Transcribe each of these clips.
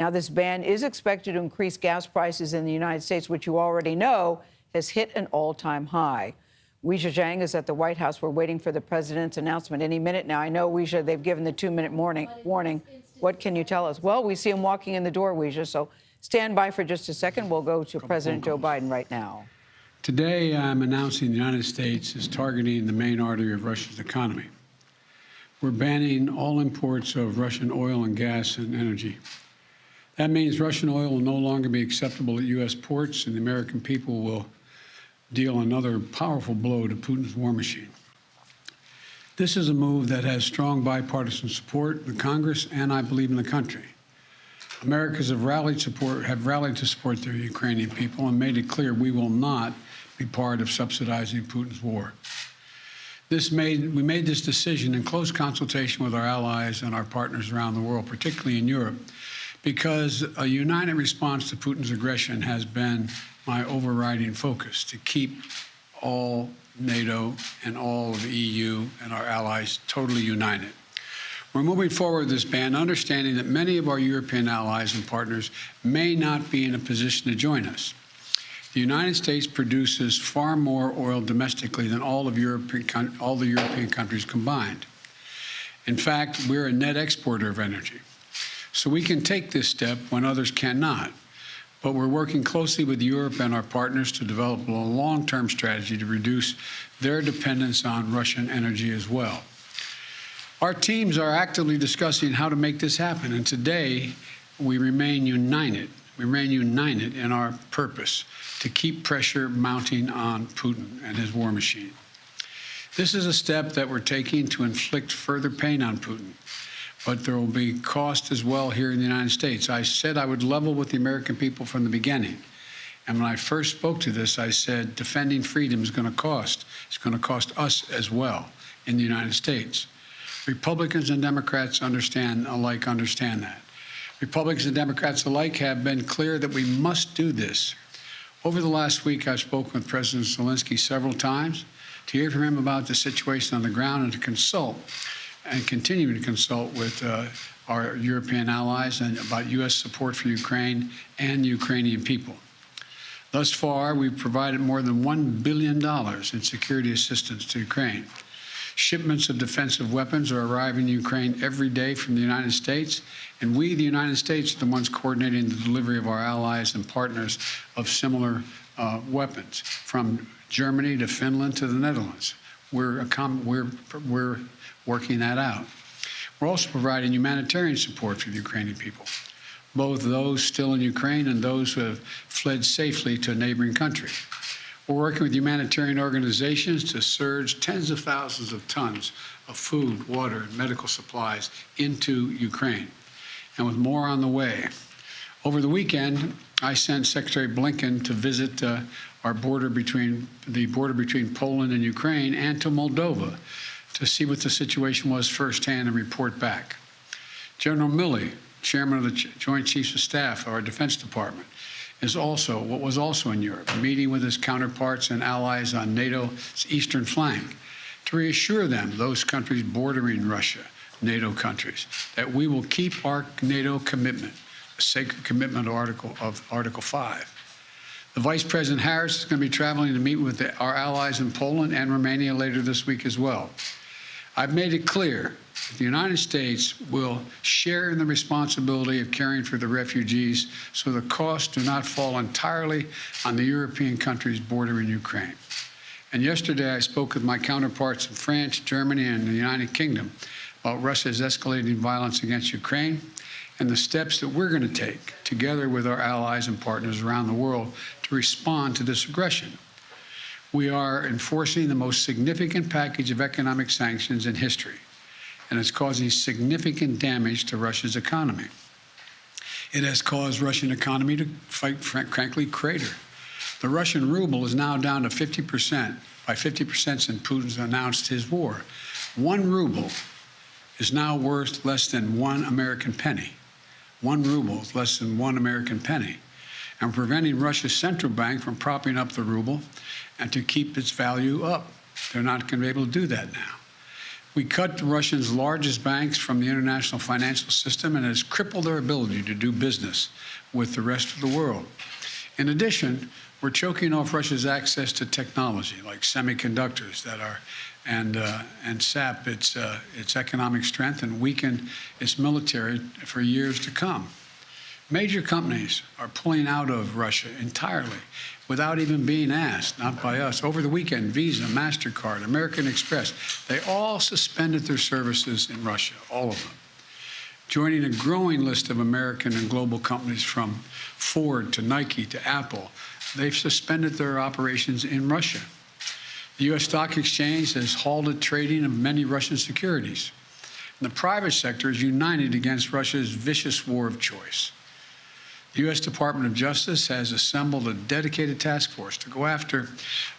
Now, this ban is expected to increase gas prices in the United States, which you already know has hit an all-time high. Weijia Zhang is at the White House. We're waiting for the president's announcement any minute now. I know, Weijia, they've given the 2-minute warning. What can you tell us? Well, we see him walking in the door, Weijia, so stand by for just a second. We'll go to President Joe Biden right now. Today, I'm announcing the United States is targeting the main artery of Russia's economy. We're banning all imports of Russian oil and gas and energy. That means Russian oil will no longer be acceptable at U.S. ports, and the American people will deal another powerful blow to Putin's war machine. This is a move that has strong bipartisan support in the Congress and, I believe, in the country. Americans have rallied to support their Ukrainian people and made it clear we will not be part of subsidizing Putin's war. We made this decision in close consultation with our allies and our partners around the world, particularly in Europe, because a united response to Putin's aggression has been my overriding focus, to keep all NATO and all of the EU and our allies totally united. We're moving forward with this ban, understanding that many of our European allies and partners may not be in a position to join us. The United States produces far more oil domestically than all the European countries combined. In fact, we're a net exporter of energy. So we can take this step when others cannot. But we're working closely with Europe and our partners to develop a long-term strategy to reduce their dependence on Russian energy as well. Our teams are actively discussing how to make this happen, and today we remain united. We remain united in our purpose to keep pressure mounting on Putin and his war machine. This is a step that we're taking to inflict further pain on Putin. But there will be cost as well here in the United States. I said I would level with the American people from the beginning. And when I first spoke to this, I said defending freedom is going to cost. It's going to cost us as well in the United States. Republicans and Democrats understand that. Republicans and Democrats alike have been clear that we must do this. Over the last week, I've spoken with President Zelensky several times to hear from him about the situation on the ground and to consult and continue to consult with our European allies and about U.S. support for Ukraine and the Ukrainian people. Thus far, we've provided more than $1 billion in security assistance to Ukraine. Shipments of defensive weapons are arriving in Ukraine every day from the United States, and we, the United States, are the ones coordinating the delivery of our allies and partners of similar weapons, from Germany to Finland to the Netherlands. We're working that out. We're also providing humanitarian support for the Ukrainian people, both those still in Ukraine and those who have fled safely to a neighboring country. We're working with humanitarian organizations to surge tens of thousands of tons of food, water, and medical supplies into Ukraine, and with more on the way. Over the weekend, I sent Secretary Blinken to visit our border between Poland and Ukraine and to Moldova to see what the situation was firsthand and report back. General Milley, chairman of the Joint Chiefs of Staff of our Defense Department, was also in Europe, meeting with his counterparts and allies on NATO's eastern flank to reassure them, those countries bordering Russia, NATO countries, that we will keep our NATO commitment, a sacred commitment of Article 5. The Vice President Harris is going to be traveling to meet with our allies in Poland and Romania later this week as well. I've made it clear that the United States will share in the responsibility of caring for the refugees so the costs do not fall entirely on the European countries bordering Ukraine. And yesterday I spoke with my counterparts in France, Germany, and the United Kingdom about Russia's escalating violence against Ukraine and the steps that we're going to take together with our allies and partners around the world to respond to this aggression. We are enforcing the most significant package of economic sanctions in history, and it's causing significant damage to Russia's economy. It has caused Russian economy to, frankly, crater. The Russian ruble is now down to 50%, by 50% since Putin's announced his war. 1 ruble is now worth less than 1 American penny. 1 ruble is less than 1 American penny. And preventing Russia's central bank from propping up the ruble and to keep its value up. They're not going to be able to do that now. We cut the Russians' largest banks from the international financial system, and it has crippled their ability to do business with the rest of the world. In addition, we're choking off Russia's access to technology like semiconductors and sap its economic strength and weaken its military for years to come. Major companies are pulling out of Russia entirely without even being asked, not by us. Over the weekend, Visa, MasterCard, American Express, they all suspended their services in Russia, all of them, joining a growing list of American and global companies from Ford to Nike to Apple. They've suspended their operations in Russia. The U.S. Stock Exchange has halted trading of many Russian securities. And the private sector is united against Russia's vicious war of choice. The U.S. Department of Justice has assembled a dedicated task force to go after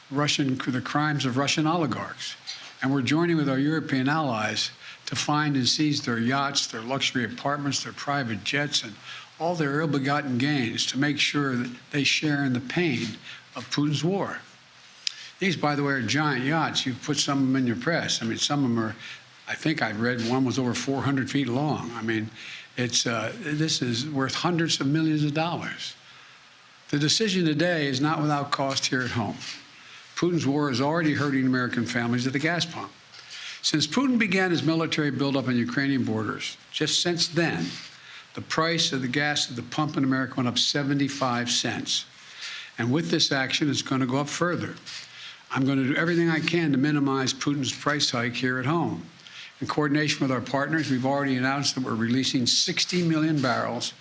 the crimes of Russian oligarchs. And we're joining with our European allies to find and seize their yachts, their luxury apartments, their private jets, and all their ill-begotten gains to make sure that they share in the pain of Putin's war. These, by the way, are giant yachts. You've put some of them in your press. I mean, some of them are, I think I read one was over 400 feet long. I mean, this is worth hundreds of millions of dollars. The decision today is not without cost here at home. Putin's war is already hurting American families at the gas pump. Since Putin began his military buildup on Ukrainian borders, just since then, the price of the gas at the pump in America went up 75 cents. And with this action, it's going to go up further. I'm going to do everything I can to minimize Putin's price hike here at home. In coordination with our partners, we've already announced that we're releasing 60 million barrels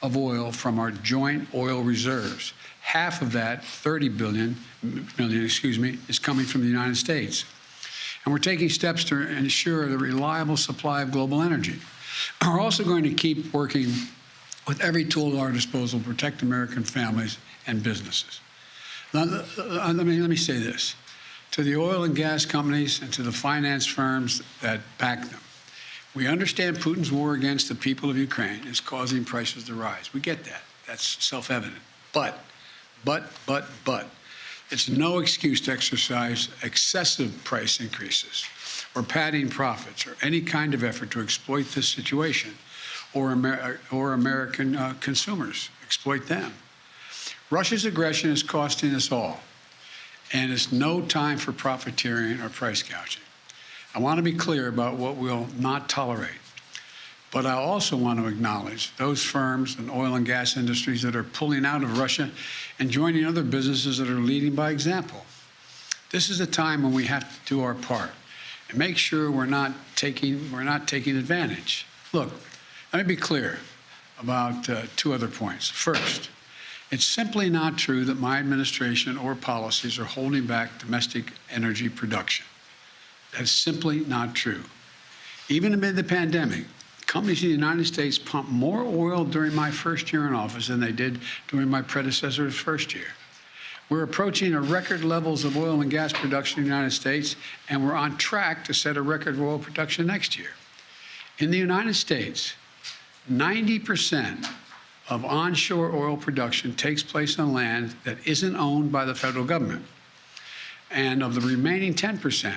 of oil from our joint oil reserves. Half of that, 30 million, is coming from the United States. And we're taking steps to ensure the reliable supply of global energy. We're also going to keep working with every tool at our disposal to protect American families and businesses. Now, let me say this. To the oil and gas companies and to the finance firms that back them, we understand Putin's war against the people of Ukraine is causing prices to rise. We get that. That's self-evident. But, it's no excuse to exercise excessive price increases or padding profits or any kind of effort to exploit this situation or American consumers, exploit them. Russia's aggression is costing us all, and it's no time for profiteering or price gouging. I want to be clear about what we'll not tolerate, but I also want to acknowledge those firms and oil and gas industries that are pulling out of Russia and joining other businesses that are leading by example. This is a time when we have to do our part and make sure we're not taking advantage. Look, let me be clear about two other points. First, it's simply not true that my administration or policies are holding back domestic energy production. That's simply not true. Even amid the pandemic, companies in the United States pumped more oil during my first year in office than they did during my predecessor's first year. We're approaching a record levels of oil and gas production in the United States, and we're on track to set a record of oil production next year. In the United States, 90% of onshore oil production takes place on land that isn't owned by the federal government. And of the remaining 10%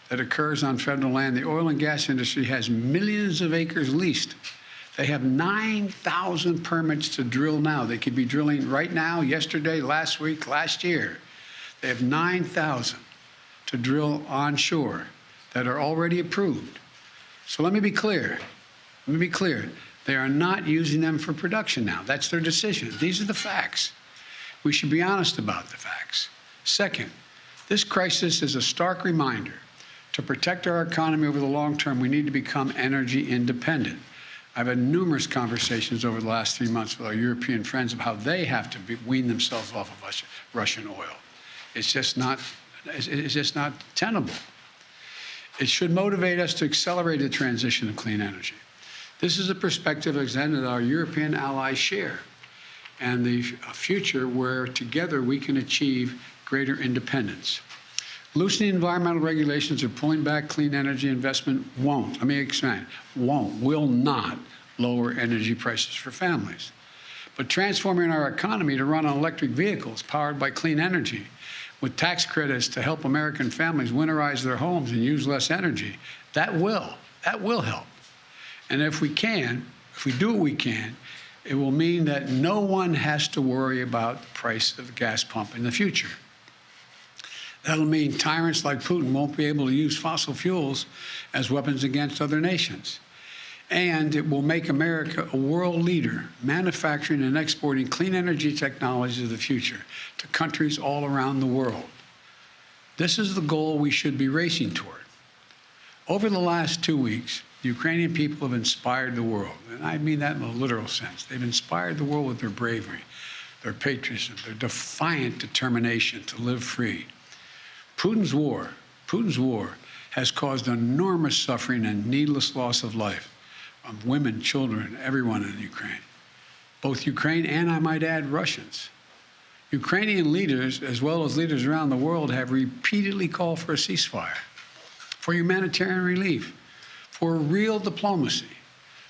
that occurs on federal land, the oil and gas industry has millions of acres leased. They have 9,000 permits to drill now. They could be drilling right now, yesterday, last week, last year. They have 9,000 to drill onshore that are already approved. So let me be clear. They are not using them for production now. That's their decision. These are the facts. We should be honest about the facts. Second, this crisis is a stark reminder to protect our economy over the long term, we need to become energy independent. I've had numerous conversations over the last 3 months with our European friends of how they have to wean themselves off of Russian oil. It's just not tenable. It should motivate us to accelerate the transition to clean energy. This is a perspective that our European allies share, and the future where together we can achieve greater independence. Loosening environmental regulations or pulling back clean energy investment won't, let me expand, will not lower energy prices for families. But transforming our economy to run on electric vehicles powered by clean energy with tax credits to help American families winterize their homes and use less energy, That will help. And if we do what we can, it will mean that no one has to worry about the price of the gas pump in the future. That'll mean tyrants like Putin won't be able to use fossil fuels as weapons against other nations. And it will make America a world leader, manufacturing and exporting clean energy technologies of the future to countries all around the world. This is the goal we should be racing toward. Over the last 2 weeks, Ukrainian people have inspired the world, and I mean that in a literal sense. They've inspired the world with their bravery, their patriotism, their defiant determination to live free. Putin's war has caused enormous suffering and needless loss of life of women, children, everyone in Ukraine, both Ukraine and, I might add, Russians. Ukrainian leaders, as well as leaders around the world, have repeatedly called for a ceasefire, for humanitarian relief, for real diplomacy.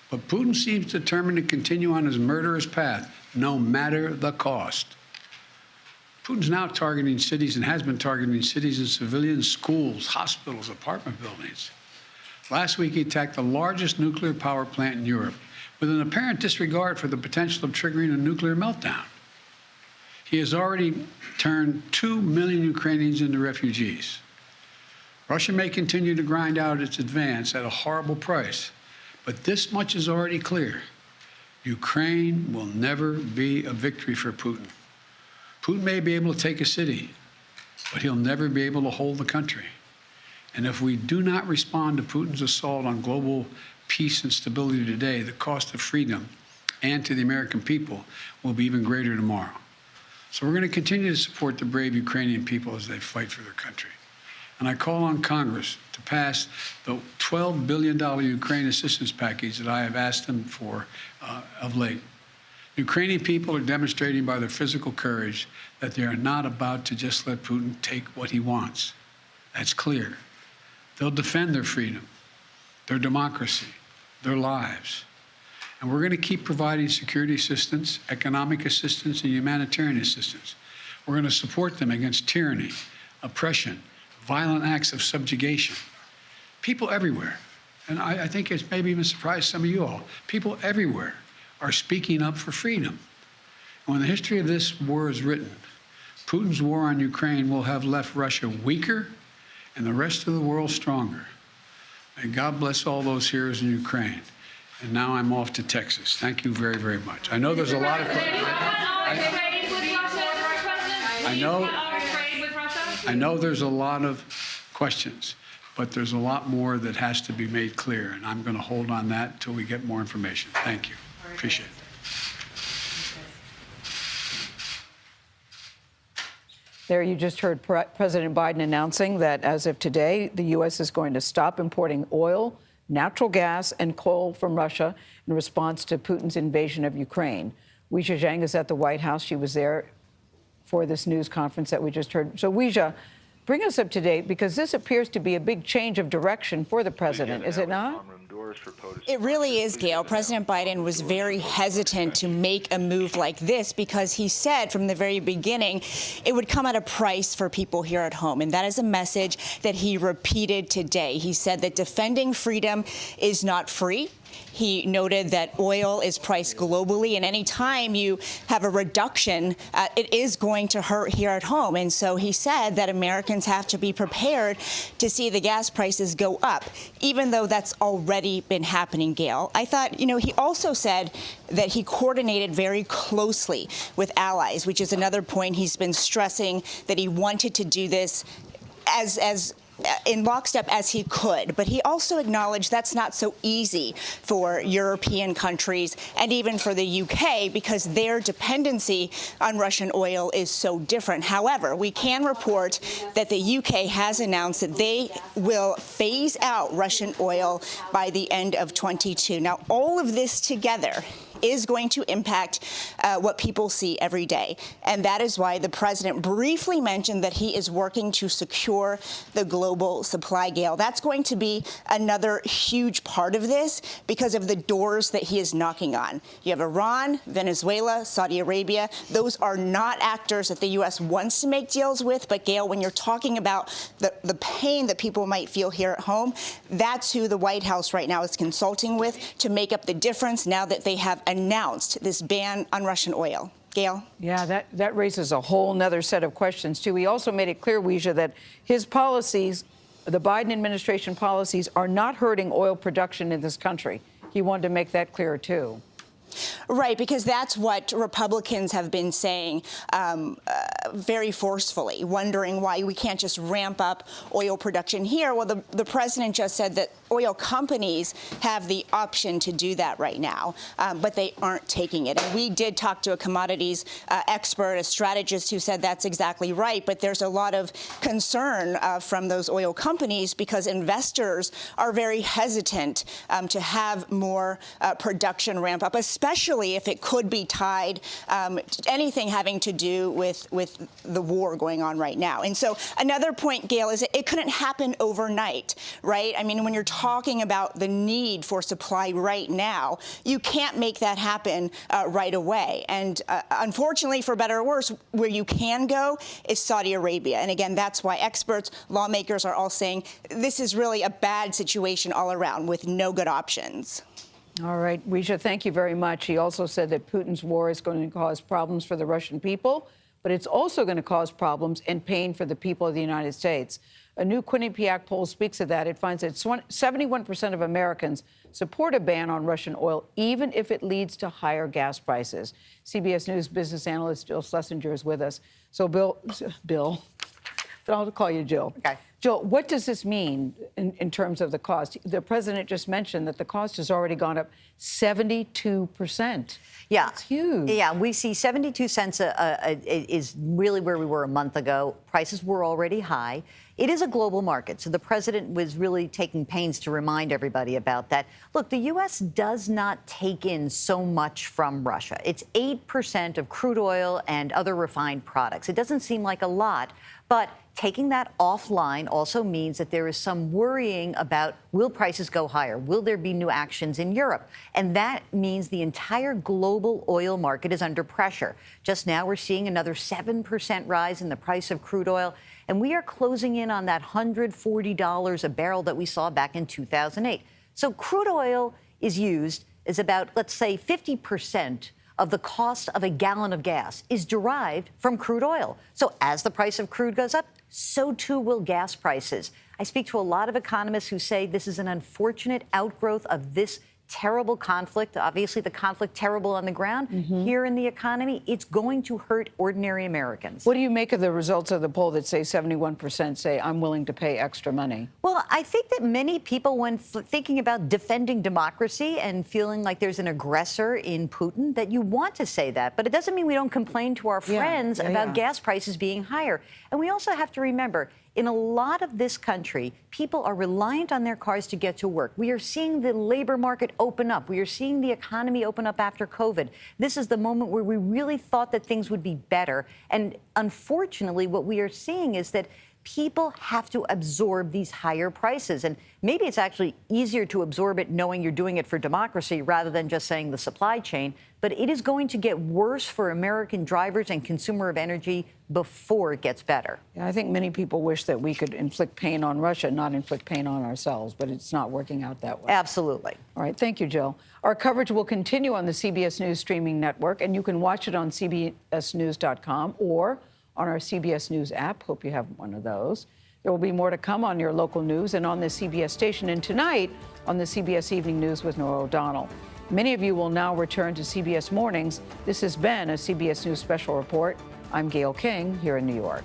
But Putin seems determined to continue on his murderous path, no matter the cost. Putin's now targeting cities and has been targeting cities and civilians, schools, hospitals, apartment buildings. Last week, he attacked the largest nuclear power plant in Europe with an apparent disregard for the potential of triggering a nuclear meltdown. He has already turned 2 million Ukrainians into refugees. Russia may continue to grind out its advance at a horrible price, but this much is already clear. Ukraine will never be a victory for Putin. Putin may be able to take a city, but he'll never be able to hold the country. And if we do not respond to Putin's assault on global peace and stability today, the cost of freedom and to the American people will be even greater tomorrow. So we're going to continue to support the brave Ukrainian people as they fight for their country. And I call on Congress to pass the $12 billion Ukraine assistance package that I have asked them for of late. Ukrainian people are demonstrating by their physical courage that they are not about to just let Putin take what he wants. That's clear. They'll defend their freedom, their democracy, their lives. And we're going to keep providing security assistance, economic assistance, and humanitarian assistance. We're going to support them against tyranny, oppression, violent acts of subjugation. People everywhere, and I think it's maybe even surprised some of you all, people everywhere are speaking up for freedom. And when the history of this war is written, Putin's war on Ukraine will have left Russia weaker and the rest of the world stronger. May God bless all those heroes in Ukraine. And now I'm off to Texas. Thank you very, very much. I know there's a lot of I know there's a lot of questions, but there's a lot more that has to be made clear, and I'm going to hold on that until we get more information. Thank you. Appreciate it. There you just heard President Biden announcing that as of today, the U.S. is going to stop importing oil, natural gas, and coal from Russia in response to Putin's invasion of Ukraine. Weijia Jiang is at the White House. She was there for this news conference that we just heard. So, Weijia, bring us up to date, because this appears to be a big change of direction for the president, is it not? It really is, Gail. President Biden was very hesitant to make a move like this because he said from the very beginning it would come at a price for people here at home. And that is a message that he repeated today. He said that defending freedom is not free. He noted that oil is priced globally, and any time you have a reduction, it is going to hurt here at home. And so he said that Americans have to be prepared to see the gas prices go up, even though that's already been happening, Gail. I thought, he also said that he coordinated very closely with allies, which is another point he's been stressing, that he wanted to do this as in lockstep as he could. But he also acknowledged that's not so easy for European countries and even for the UK, because their dependency on Russian oil is so different. However, we can report that the UK has announced that they will phase out Russian oil by the end of 2022. Now, all of this together is going to impact what people see every day. And that is why the president briefly mentioned that he is working to secure the global supply, Gail. That's going to be another huge part of this because of the doors that he is knocking on. You have Iran, Venezuela, Saudi Arabia. Those are not actors that the U.S. wants to make deals with. But, Gail, when you're talking about the pain that people might feel here at home, that's who the White House right now is consulting with to make up the difference now that they have announced this ban on Russian oil. Gail? Yeah, that raises a whole nother set of questions, too. He also made it clear, Weijia, that his policies, the Biden administration policies, are not hurting oil production in this country. He wanted to make that clear, too. Right, because that's what Republicans have been saying very forcefully, wondering why we can't just ramp up oil production here. Well, the president just said that oil companies have the option to do that right now, but they aren't taking it. And we did talk to a commodities expert, a strategist, who said that's exactly right. But there's a lot of concern from those oil companies because investors are very hesitant to have more production ramp up, especially if it could be tied to anything having to do with the war going on right now. And so another point, Gail, is it couldn't happen overnight, right? I mean, when you're talking about the need for supply right now, you can't make that happen right away. And unfortunately, for better or worse, where you can go is Saudi Arabia. And again, that's why experts, lawmakers are all saying this is really a bad situation all around with no good options. All right, Weijia, thank you very much. He also said that Putin's war is going to cause problems for the Russian people, but it's also going to cause problems and pain for the people of the United States. A new Quinnipiac poll speaks of that. It finds that 71% of Americans support a ban on Russian oil, even if it leads to higher gas prices. CBS News business analyst Jill Schlesinger is with us. So, Bill, I'll call you Jill. Okay. Jill, what does this mean in terms of the cost? The president just mentioned that the cost has already gone up 72%. Yeah. That's huge. Yeah, we see 72 cents is really where we were a month ago. Prices were already high. It is a global market, so the president was really taking pains to remind everybody about that. Look, the U.S. does not take in so much from Russia. It's 8% of crude oil and other refined products. It doesn't seem like a lot, but taking that offline also means that there is some worrying about, will prices go higher? Will there be new actions in Europe? And that means the entire global oil market is under pressure. Just now, we're seeing another 7% rise in the price of crude oil, and we are closing in on that $140 a barrel that we saw back in 2008. So crude oil is used as about, let's say, 50% of the cost of a gallon of gas is derived from crude oil. So as the price of crude goes up, so too will gas prices. I speak to a lot of economists who say this is an unfortunate outgrowth of this terrible conflict. Obviously, the conflict terrible on the ground. Here in the economy, it's going to hurt ordinary Americans. What do you make of the results of the poll that say 71% say I'm willing to pay extra money? Well, I think that many people, when thinking about defending democracy and feeling like there's an aggressor in Putin, that you want to say that. But it doesn't mean we don't complain to our friends about gas prices being higher. And we also have to remember, in a lot of this country, people are reliant on their cars to get to work. We are seeing the labor market open up. We are seeing the economy open up after COVID. This is the moment where we really thought that things would be better. And unfortunately, what we are seeing is that people have to absorb these higher prices. And maybe it's actually easier to absorb it knowing you're doing it for democracy rather than just saying the supply chain. But it is going to get worse for American drivers and consumer of energy before it gets better. Yeah, I think many people wish that we could inflict pain on Russia, not inflict pain on ourselves, but it's not working out that way. Absolutely. All right. Thank you, Jill. Our coverage will continue on the CBS News Streaming Network, and you can watch it on CBSNews.com or on our CBS News app. Hope you have one of those. There will be more to come on your local news and on the CBS station, and tonight on the CBS Evening News with Norah O'Donnell. Many of you will now return to CBS Mornings. This has been a CBS News Special Report. I'm Gayle King here in New York.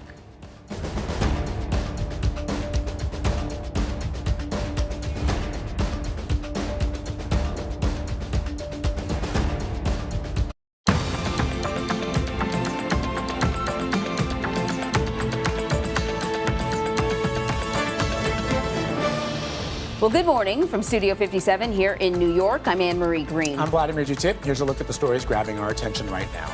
Well, good morning from Studio 57 here in New York. I'm Anne Marie Green. I'm Vladimir Jutip. Here's a look at the stories grabbing our attention right now.